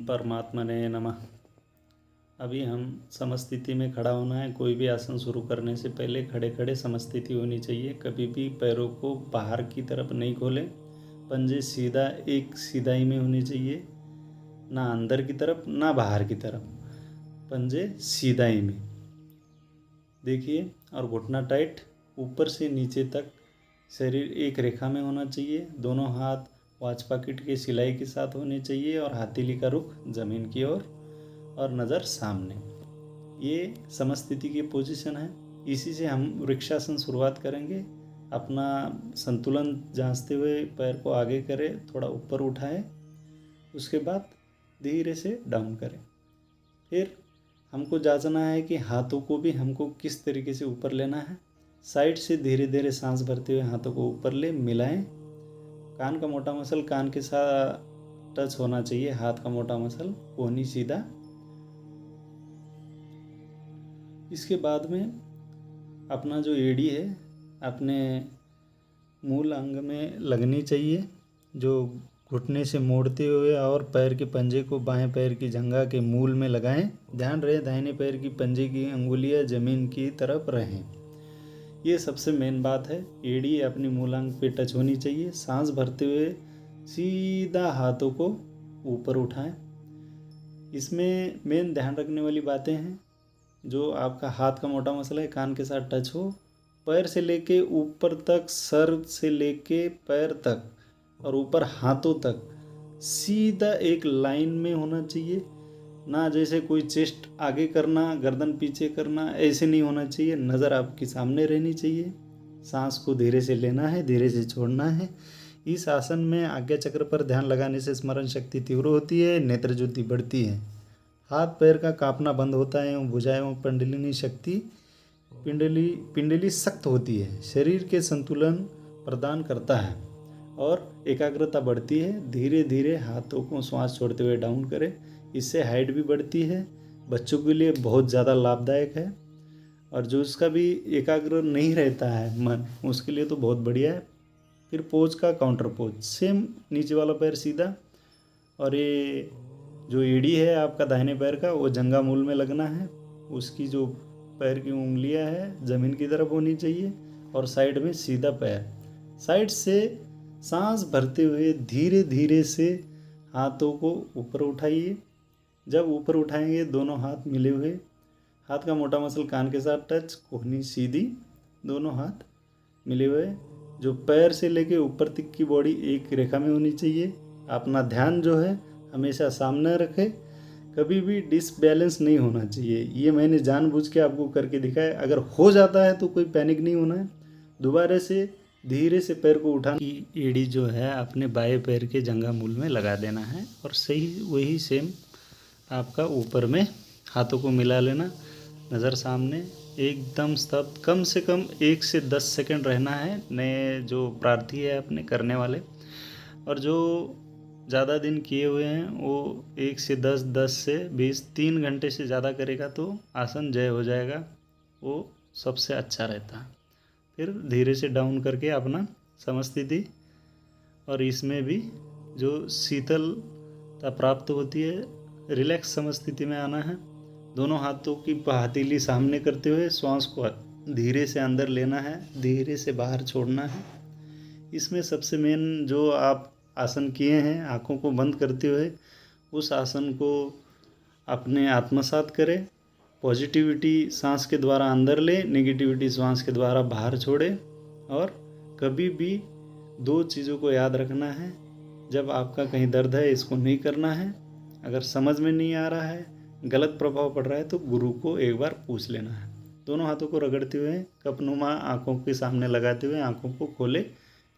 परमात्मने नमः। अभी हम समस्थिति में खड़ा होना है। कोई भी आसन शुरू करने से पहले खड़े खड़े समस्थिति होनी चाहिए। कभी भी पैरों को बाहर की तरफ नहीं खोलें। पंजे सीधा एक सीधाई में होनी चाहिए, ना अंदर की तरफ ना बाहर की तरफ, पंजे सीधाई में। देखिए, और घुटना टाइट, ऊपर से नीचे तक शरीर एक रेखा में होना चाहिए। दोनों हाथ वॉच पॉकेट के सिलाई के साथ होने चाहिए और हथेली का रुख जमीन की ओर और नज़र सामने। ये समस्थिति की पोजीशन है। इसी से हम वृक्षासन शुरुआत करेंगे। अपना संतुलन जांचते हुए पैर को आगे करें, थोड़ा ऊपर उठाएं, उसके बाद धीरे से डाउन करें। फिर हमको जांचना है कि हाथों को भी हमको किस तरीके से ऊपर लेना है। साइड से धीरे धीरे सांस भरते हुए हाथों को ऊपर ले मिलाएं। कान का मोटा मसल कान के साथ टच होना चाहिए। हाथ का मोटा मसल कोहनी सीधा। इसके बाद में अपना जो एड़ी है अपने मूल अंग में लगनी चाहिए, जो घुटने से मोड़ते हुए और पैर के पंजे को बाएं पैर की जंघा के मूल में लगाएं। ध्यान रहे दाहिने पैर की पंजे की अंगुलियां जमीन की तरफ रहें। ये सबसे मेन बात है। एड़ी अपनी मूलांग पे टच होनी चाहिए। सांस भरते हुए सीधा हाथों को ऊपर उठाएं। इसमें मेन ध्यान रखने वाली बातें हैं। जो आपका हाथ का मोटा मसल है कान के साथ टच हो, पैर से लेके ऊपर तक, सर से लेके पैर तक और ऊपर हाथों तक सीधा एक लाइन में होना चाहिए। ना जैसे कोई चेस्ट आगे करना, गर्दन पीछे करना, ऐसे नहीं होना चाहिए। नज़र आपके सामने रहनी चाहिए। सांस को धीरे से लेना है, धीरे से छोड़ना है। इस आसन में आज्ञा चक्र पर ध्यान लगाने से स्मरण शक्ति तीव्र होती है, नेत्र ज्योति बढ़ती है, हाथ पैर का कांपना बंद होता है एवं भुजाएं एवं पिंडलिनी शक्ति पिंडली सख्त होती है, शरीर के संतुलन प्रदान करता है और एकाग्रता बढ़ती है। धीरे धीरे हाथों को श्वास छोड़ते हुए डाउन करें। इससे हाइट भी बढ़ती है। बच्चों के लिए बहुत ज़्यादा लाभदायक है और जो उसका भी एकाग्र नहीं रहता है मन, उसके लिए तो बहुत बढ़िया है। फिर पोज का काउंटर पोज, सेम नीचे वाला पैर सीधा और ये जो एड़ी है आपका दाहिने पैर का वो जंघा मूल में लगना है। उसकी जो पैर की उंगलियां है ज़मीन की तरफ होनी चाहिए और साइड में सीधा पैर। साइड से सांस भरते हुए धीरे धीरे से हाथों को ऊपर उठाइए। जब ऊपर उठाएंगे दोनों हाथ मिले हुए, हाथ का मोटा मसल कान के साथ टच, कोहनी सीधी, दोनों हाथ मिले हुए। जो पैर से लेके ऊपर तक की बॉडी एक रेखा में होनी चाहिए। अपना ध्यान जो है हमेशा सामने रखें। कभी भी डिसबैलेंस नहीं होना चाहिए। ये मैंने जानबूझ के आपको करके दिखाया। अगर हो जाता है तो कोई पैनिक नहीं होना है। दोबारा से धीरे से पैर को उठाना। एड़ी जो है अपने बाएं पैर के जंघा मूल में लगा देना है और सही वही सेम आपका ऊपर में हाथों को मिला लेना। नज़र सामने, एकदम स्तब्ध। कम से कम 1 से 10 सेकंड रहना है नए जो प्रार्थी है अपने करने वाले। और जो ज़्यादा दिन किए हुए हैं वो 1 से 10, 10 से 20, 3 घंटे से ज़्यादा करेगा तो आसन जय हो जाएगा, वो सबसे अच्छा रहता है। फिर धीरे से डाउन करके अपना समस्थिति, और इसमें भी जो शीतलता प्राप्त होती है, रिलैक्स समस्थिति में आना है। दोनों हाथों की हथेली सामने करते हुए श्वास को धीरे से अंदर लेना है, धीरे से बाहर छोड़ना है। इसमें सबसे मेन जो आप आसन किए हैं आँखों को बंद करते हुए, उस आसन को अपने आत्मसात करें। पॉजिटिविटी सांस के द्वारा अंदर ले, नेगेटिविटी सांस के द्वारा बाहर छोड़े। और कभी भी 2 चीज़ों को याद रखना है। जब आपका कहीं दर्द है इसको नहीं करना है। अगर समझ में नहीं आ रहा है, गलत प्रभाव पड़ रहा है तो गुरु को एक बार पूछ लेना है। दोनों हाथों को रगड़ते हुए कपनुमा आँखों के सामने लगाते हुए आँखों को खोले।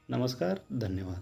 नमस्कार, धन्यवाद।